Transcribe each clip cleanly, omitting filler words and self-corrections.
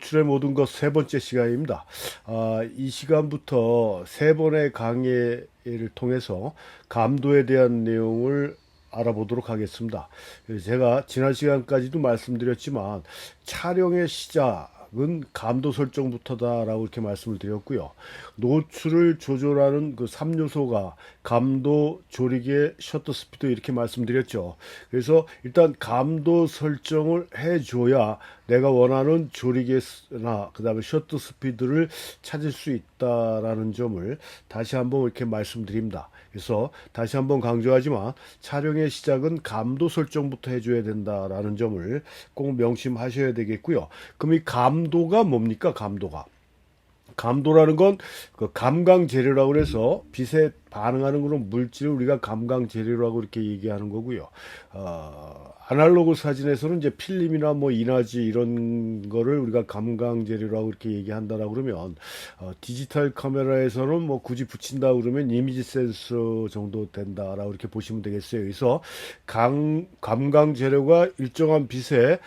노출의 모든 것 세 번째 시간입니다. 이 시간부터 세 번의 강의를 통해서 감도에 대한 내용을 알아보도록 하겠습니다. 제가 지난 시간까지도 말씀드렸지만 촬영의 시작은 감도 설정부터다라고 이렇게 말씀을 드렸고요. 노출을 조절하는 그 3요소가 감도, 조리개, 셔터 스피드 이렇게 말씀드렸죠. 그래서 일단 감도 설정을 해줘야 내가 원하는 조리개나 그 다음에 셔터 스피드를 찾을 수 있다라는 점을 다시 한번 이렇게 말씀드립니다. 그래서 다시 한번 강조하지만 촬영의 시작은 감도 설정부터 해줘야 된다라는 점을 꼭 명심하셔야 되겠고요. 그럼 이 감도가 뭡니까? 감도라는 건 그 감광 재료라고 그래서 빛에 반응하는 그런 물질을 우리가 감광 재료라고 이렇게 얘기하는 거고요. 아날로그 사진에서는 이제 필름이나 뭐 인화지 이런 거를 우리가 감광 재료라고 이렇게 얘기한다라고 그러면 디지털 카메라에서는 뭐 굳이 붙인다 그러면 이미지 센서 정도 된다라고 이렇게 보시면 되겠어요. 그래서 감광 재료가 일정한 빛에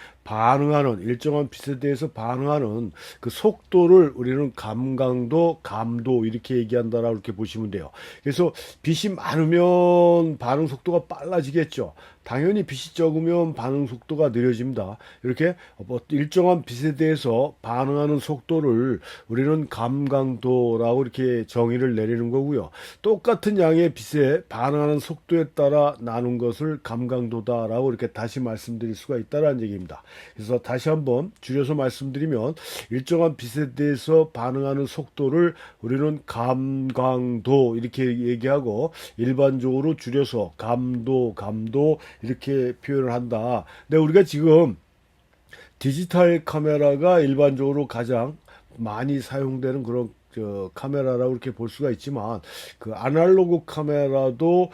대해서 반응하는 그 속도를 우리는 감광도, 감도 이렇게 얘기한다라고 이렇게 보시면 돼요. 그래서 빛이 많으면 반응 속도가 빨라지겠죠. 당연히 빛이 적으면 반응 속도가 느려집니다. 이렇게 뭐 일정한 빛에 대해서 반응하는 속도를 우리는 감광도라고 이렇게 정의를 내리는 거고요. 똑같은 양의 빛에 반응하는 속도에 따라 나눈 것을 감광도다라고 이렇게 다시 말씀드릴 수가 있다는 얘기입니다. 그래서 다시 한번 줄여서 말씀드리면 일정한 빛에 대해서 반응하는 속도를 우리는 감광도 이렇게 얘기하고 일반적으로 줄여서 감도 이렇게 표현을 한다. 근데 우리가 지금 디지털 카메라가 일반적으로 가장 많이 사용되는 그런 카메라라고 이렇게 볼 수가 있지만 그 아날로그 카메라도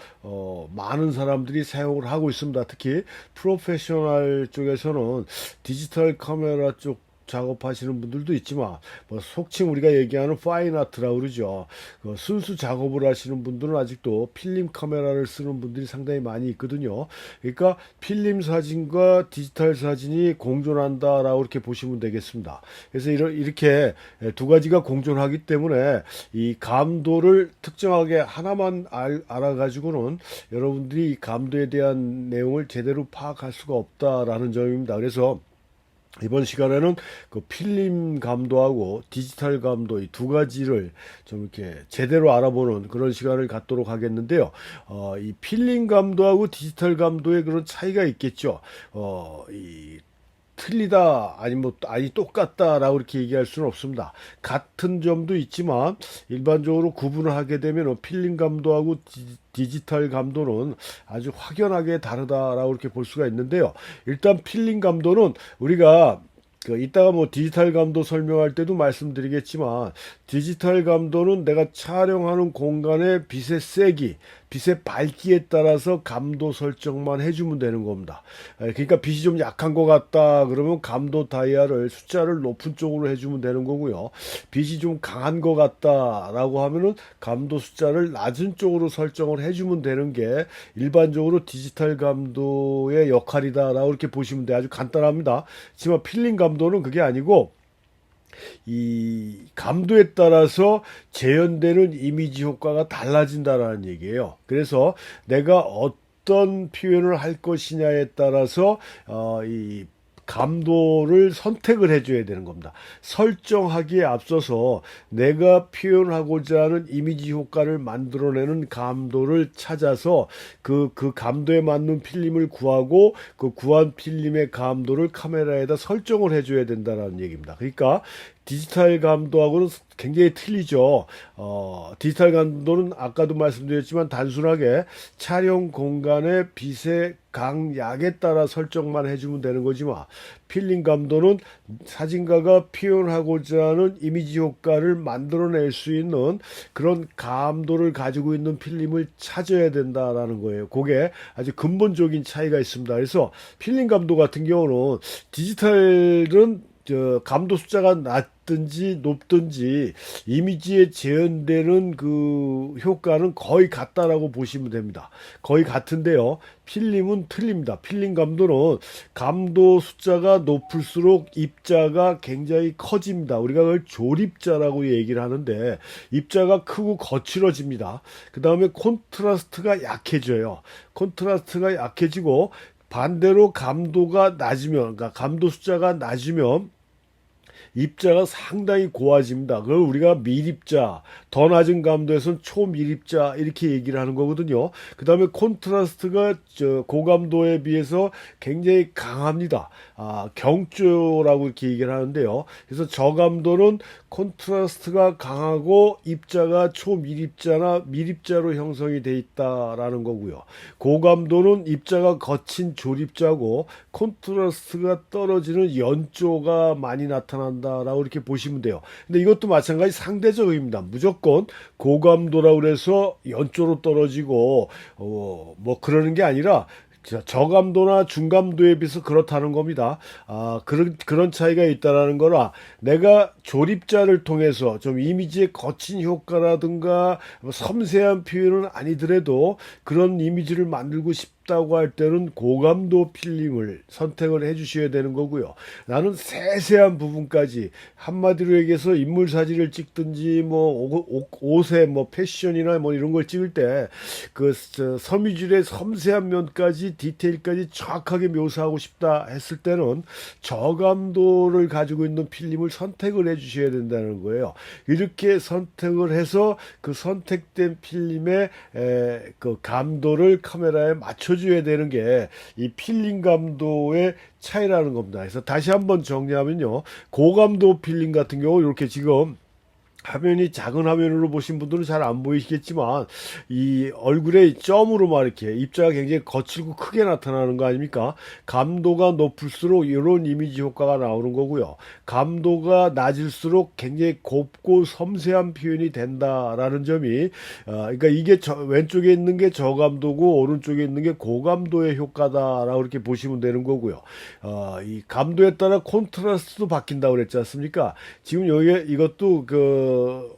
많은 사람들이 사용을 하고 있습니다. 특히 프로페셔널 쪽에서는 디지털 카메라 쪽 작업하시는 분들도 있지만 뭐 속칭 우리가 얘기하는 파인 아트라고 그러죠. 그 순수 작업을 하시는 분들은 아직도 필름 카메라를 쓰는 분들이 상당히 많이 있거든요. 그러니까 필름 사진과 디지털 사진이 공존한다라고 이렇게 보시면 되겠습니다. 그래서 이렇게 두 가지가 공존하기 때문에 이 감도를 특정하게 하나만 알아가지고는 여러분들이 이 감도에 대한 내용을 제대로 파악할 수가 없다라는 점입니다. 그래서 이번 시간에는 그 필름 감도하고 디지털 감도 이 두 가지를 좀 이렇게 제대로 알아보는 그런 시간을 갖도록 하겠는데요. 이 필름 감도하고 디지털 감도의 그런 차이가 있겠죠. 이 틀리다 아니 똑같다라고 이렇게 얘기할 수는 없습니다. 같은 점도 있지만 일반적으로 구분을 하게 되면 필름 감도하고 디지털 감도는 아주 확연하게 다르다라고 이렇게 볼 수가 있는데요. 일단 필름 감도는 우리가 이따가 뭐 디지털 감도 설명할 때도 말씀드리겠지만 디지털 감도는 내가 촬영하는 공간의 빛의 세기, 빛의 밝기에 따라서 감도 설정만 해주면 되는 겁니다. 그러니까 빛이 좀 약한 것 같다 그러면 감도 다이아를 숫자를 높은 쪽으로 해주면 되는 거고요. 빛이 좀 강한 것 같다라고 하면은 감도 숫자를 낮은 쪽으로 설정을 해주면 되는 게 일반적으로 디지털 감도의 역할이다라고 이렇게 보시면 돼요. 아주 간단합니다. 하지만 필름 감도는 그게 아니고 이 감도에 따라서 재현되는 이미지 효과가 달라진다라는 얘기예요. 그래서 내가 어떤 표현을 할 것이냐에 따라서 이 감도를 선택을 해줘야 되는 겁니다. 설정하기에 앞서서 내가 표현하고자 하는 이미지 효과를 만들어내는 감도를 찾아서 그 감도에 맞는 필름을 구하고 그 구한 필름의 감도를 카메라에다 설정을 해줘야 된다는 얘기입니다. 그러니까 디지털 감도하고는 굉장히 틀리죠. 디지털 감도는 아까도 말씀드렸지만 단순하게 촬영 공간의 빛의 강약에 따라 설정만 해주면 되는 거지만 필름 감도는 사진가가 표현하고자 하는 이미지 효과를 만들어낼 수 있는 그런 감도를 가지고 있는 필름을 찾아야 된다라는 거예요. 그게 아주 근본적인 차이가 있습니다. 그래서 필름 감도 같은 경우는 디지털은 감도 숫자가 낮든지 높든지 이미지에 재현되는 그 효과는 거의 같다라고 보시면 됩니다. 거의 같은데요. 필름은 틀립니다. 필름 감도는 감도 숫자가 높을수록 입자가 굉장히 커집니다. 우리가 그걸 조립자라고 얘기를 하는데 입자가 크고 거칠어집니다. 그 다음에 콘트라스트가 약해져요. 콘트라스트가 약해지고 반대로 감도가 낮으면, 그러니까 감도 숫자가 낮으면 입자가 상당히 고와집니다. 그걸 우리가 밀입자, 더 낮은 감도에서는 초밀입자 이렇게 얘기를 하는 거거든요. 그 다음에 콘트라스트가 고감도에 비해서 굉장히 강합니다. 경조라고 이렇게 얘기를 하는데요. 그래서 저감도는 콘트라스트가 강하고 입자가 초밀입자나 밀입자로 형성이 돼 있다라는 거고요. 고감도는 입자가 거친 조립자고 콘트라스트가 떨어지는 연조가 많이 나타난다라고 이렇게 보시면 돼요. 근데 이것도 마찬가지 상대적 의미입니다. 무조건 고감도라고 그래서 연조로 떨어지고 뭐 그러는 게 아니라 저감도나 중감도에 비해서 그렇다는 겁니다. 그런 차이가 있다라는 거라 내가 조립자를 통해서 좀 이미지의 거친 효과라든가 섬세한 표현은 아니더라도 그런 이미지를 만들고 싶다고 할 때는 고감도 필름을 선택을 해 주셔야 되는 거고요. 나는 세세한 부분까지 한마디로 얘기해서 인물 사진을 찍든지 뭐 옷에 뭐 패션이나 뭐 이런 걸 찍을 때 그 섬유질의 섬세한 면까지 디테일까지 정확하게 묘사하고 싶다 했을 때는 저감도를 가지고 있는 필름을 선택을 해 주셔야 된다는 거예요. 이렇게 선택을 해서 그 선택된 필름의 그 감도를 카메라에 맞춰줘야 되는 게 이 필름 감도의 차이라는 겁니다. 그래서 다시 한번 정리하면요. 고감도 필름 같은 경우 이렇게 지금 화면이 작은 화면으로 보신 분들은 잘 안 보이시겠지만 이 얼굴에 점으로 막 이렇게 입자가 굉장히 거칠고 크게 나타나는 거 아닙니까? 감도가 높을수록 이런 이미지 효과가 나오는 거고요. 감도가 낮을수록 굉장히 곱고 섬세한 표현이 된다라는 점이 그러니까 이게 왼쪽에 있는 게 저감도고 오른쪽에 있는 게 고감도의 효과다라고 이렇게 보시면 되는 거고요. 이 감도에 따라 콘트라스트도 바뀐다고 그랬지 않습니까? 지금 여기에 이것도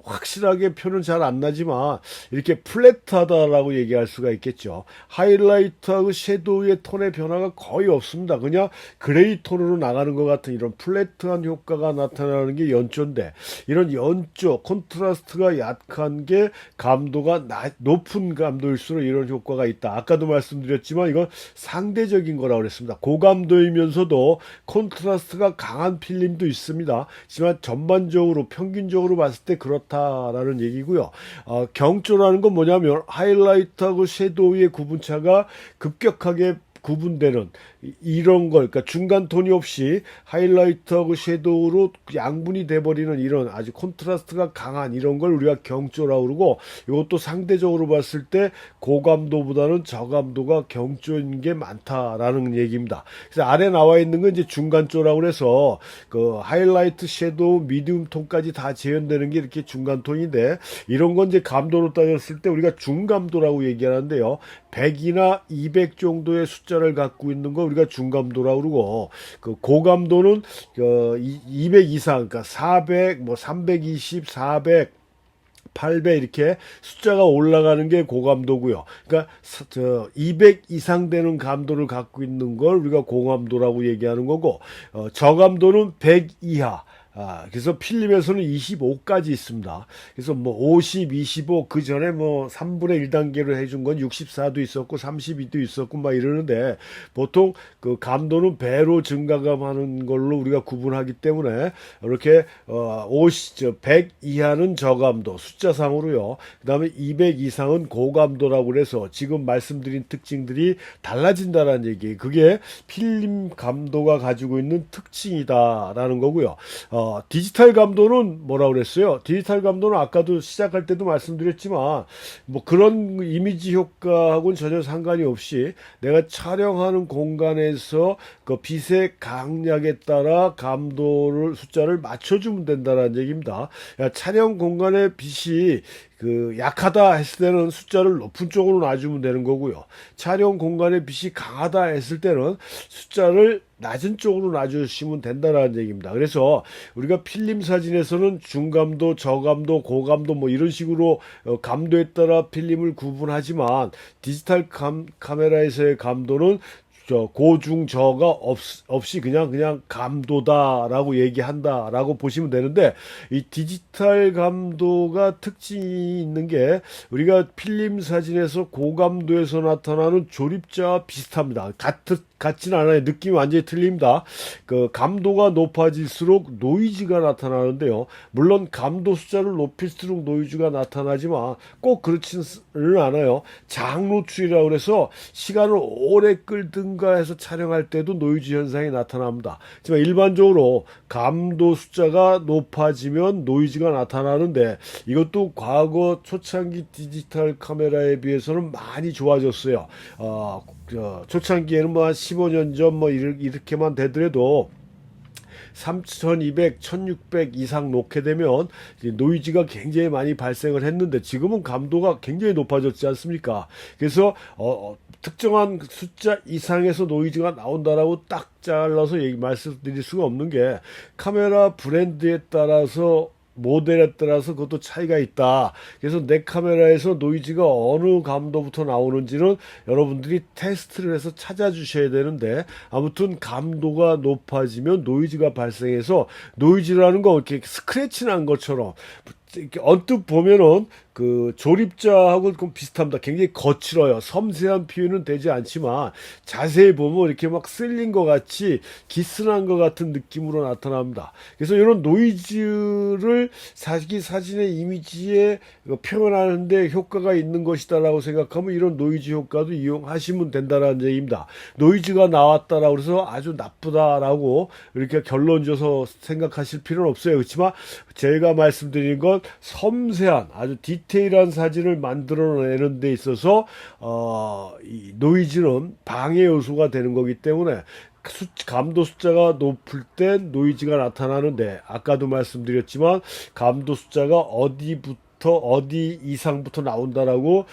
확실하게 표는 잘 안 나지만 이렇게 플랫하다라고 얘기할 수가 있겠죠. 하이라이트하고 섀도우의 톤의 변화가 거의 없습니다. 그냥 그레이 톤으로 나가는 것 같은 이런 플랫한 효과가 나타나는 게 연조인데 이런 연조 콘트라스트가 약한 게 감도가 높은 감도일수록 이런 효과가 있다. 아까도 말씀드렸지만 이건 상대적인 거라고 그랬습니다. 고감도이면서도 콘트라스트가 강한 필름도 있습니다. 하지만 전반적으로 평균적으로 봤을 때 그렇다라는 얘기고요. 경조라는 건 뭐냐면 하이라이트하고 섀도우의 구분차가 급격하게 구분되는 이런 걸, 그러니까 중간 톤이 없이 하이라이트하고 섀도우로 양분이 돼버리는 이런 아주 콘트라스트가 강한 이런 걸 우리가 경조라고 그러고 이것도 상대적으로 봤을 때 고감도보다는 저감도가 경조인 게 많다라는 얘기입니다. 그래서 아래 나와 있는 건 이제 중간조라고 그래서 그 하이라이트, 섀도우, 미디움 톤까지 다 재현되는 게 이렇게 중간 톤인데 이런 건 이제 감도로 따졌을 때 우리가 중감도라고 얘기하는데요. 100이나 200 정도의 숫자를 갖고 있는 거 우리가 중감도라고 그러고 그 고감도는 200 이상 그러니까 400, 뭐 320, 400 8배 이렇게 숫자가 올라가는 게 고감도고요. 그러니까 200 이상 되는 감도를 갖고 있는 걸 우리가 고감도라고 얘기하는 거고 저감도는 100 이하. 그래서 필름에서는 25까지 있습니다. 그래서 뭐 50, 25, 그 전에 뭐 3분의 1단계로 해준 건 64도 있었고 32도 있었고 막 이러는데 보통 그 감도는 배로 증가감하는 걸로 우리가 구분하기 때문에 이렇게 100 이하는 저감도 숫자상으로요. 그 다음에 200 이상은 고감도라고 그래서 지금 말씀드린 특징들이 달라진다라는 얘기. 그게 필름 감도가 가지고 있는 특징이다라는 거고요. 디지털 감도는 뭐라고 그랬어요? 디지털 감도는 아까도 시작할 때도 말씀드렸지만 뭐 그런 이미지 효과하고는 전혀 상관이 없이 내가 촬영하는 공간에서 그 빛의 강약에 따라 감도를 숫자를 맞춰주면 된다는 얘기입니다. 촬영 공간의 빛이 그 약하다 했을 때는 숫자를 높은 쪽으로 놔주면 되는 거고요. 촬영 공간의 빛이 강하다 했을 때는 숫자를 낮은 쪽으로 놔주시면 된다라는 얘기입니다. 그래서 우리가 필름 사진에서는 중감도, 저감도, 고감도 뭐 이런 식으로 감도에 따라 필름을 구분하지만 디지털 카메라에서의 감도는 고중 저가 없이 그냥 감도다라고 얘기한다라고 보시면 되는데, 이 디지털 감도가 특징이 있는 게 우리가 필름 사진에서 고감도에서 나타나는 조립자와 비슷합니다. 같진 않아요. 느낌이 완전히 틀립니다. 그 감도가 높아질수록 노이즈가 나타나는데요. 물론 감도 숫자를 높일수록 노이즈가 나타나지만 꼭 그렇지는 않아요. 장노출이라고 그래서 시간을 오래 끌든가 해서 촬영할 때도 노이즈 현상이 나타납니다. 하지만 일반적으로 감도 숫자가 높아지면 노이즈가 나타나는데, 이것도 과거 초창기 디지털 카메라에 비해서는 많이 좋아졌어요. 초창기에는 뭐 한 15년 전 뭐 이렇게만 되더라도 3200, 1600 이상 놓게 되면 노이즈가 굉장히 많이 발생을 했는데, 지금은 감도가 굉장히 높아졌지 않습니까? 그래서 특정한 숫자 이상에서 노이즈가 나온다라고 딱 잘라서 말씀드릴 수가 없는 게, 카메라 브랜드에 따라서 모델에 따라서 그것도 차이가 있다. 그래서 내 카메라에서 노이즈가 어느 감도부터 나오는지는 여러분들이 테스트를 해서 찾아주셔야 되는데, 아무튼 감도가 높아지면 노이즈가 발생해서, 노이즈라는 거 이렇게 스크래치 난 것처럼 이렇게 언뜻 보면은 그 조립자하고 좀 비슷합니다. 굉장히 거칠어요. 섬세한 표현은 되지 않지만 자세히 보면 이렇게 막 쓸린 것 같이 기스난 것 같은 느낌으로 나타납니다. 그래서 이런 노이즈를 자기 사진의 이미지에 표현하는데 효과가 있는 것이다라고 생각하면 이런 노이즈 효과도 이용하시면 된다는 얘기입니다. 노이즈가 나왔다라고 해서 아주 나쁘다라고 이렇게 결론 줘서 생각하실 필요는 없어요. 그렇지만 제가 말씀드린 건 섬세한 아주 디테일한 사진을 만들어내는 데 있어서 이 노이즈는 방해 요소가 되는 거기 때문에 감도 숫자가 높을 땐 노이즈가 나타나는데, 아까도 말씀드렸지만 감도 숫자가 어디 이상부터 나온다라고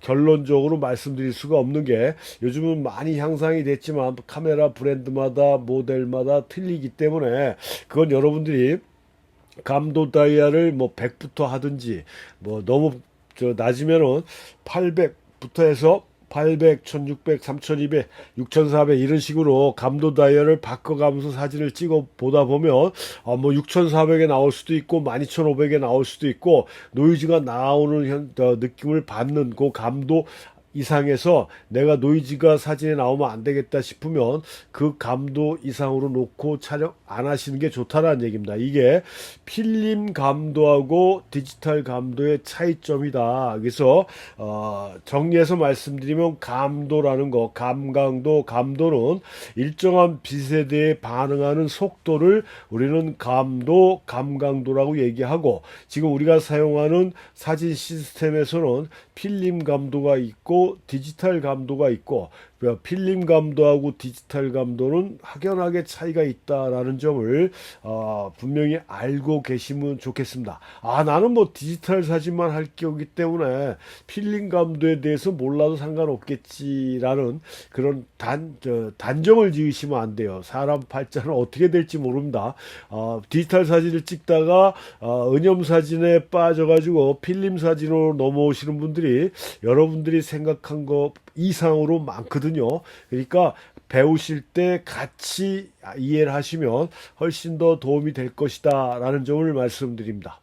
결론적으로 말씀드릴 수가 없는 게, 요즘은 많이 향상이 됐지만 카메라 브랜드마다 모델마다 틀리기 때문에 그건 여러분들이 감도 다이아를 뭐 100부터 하든지, 뭐 너무 낮으면은 800부터 해서 800, 1600, 3200, 6400 이런 식으로 감도 다이얼을 바꿔가면서 사진을 찍어 보다 보면 뭐 6400에 나올 수도 있고 12500에 나올 수도 있고, 노이즈가 나오는 느낌을 받는 그 감도 이상에서 내가 노이즈가 사진에 나오면 안 되겠다 싶으면 그 감도 이상으로 놓고 촬영 안 하시는 게 좋다라는 얘기입니다. 이게 필름 감도하고 디지털 감도의 차이점이다. 그래서 정리해서 말씀드리면, 감도라는 거, 감강도, 감도는 일정한 빛에 대해 반응하는 속도를 우리는 감도, 감강도라고 얘기하고, 지금 우리가 사용하는 사진 시스템에서는 필름 감도가 있고 디지털 감도가 있고, 필름 감도하고 디지털 감도는 확연하게 차이가 있다라는 점을 분명히 알고 계시면 좋겠습니다. 나는 뭐 디지털 사진만 할 거기 때문에 필름 감도에 대해서 몰라도 상관없겠지라는 그런 단정을 지으시면 안 돼요. 사람 팔자는 어떻게 될지 모릅니다. 디지털 사진을 찍다가 은염 사진에 빠져가지고 필름 사진으로 넘어오시는 분들이 여러분들이 생각한 것 이상으로 많거든요. 그러니까 배우실 때 같이 이해를 하시면 훨씬 더 도움이 될 것이다 라는 점을 말씀드립니다.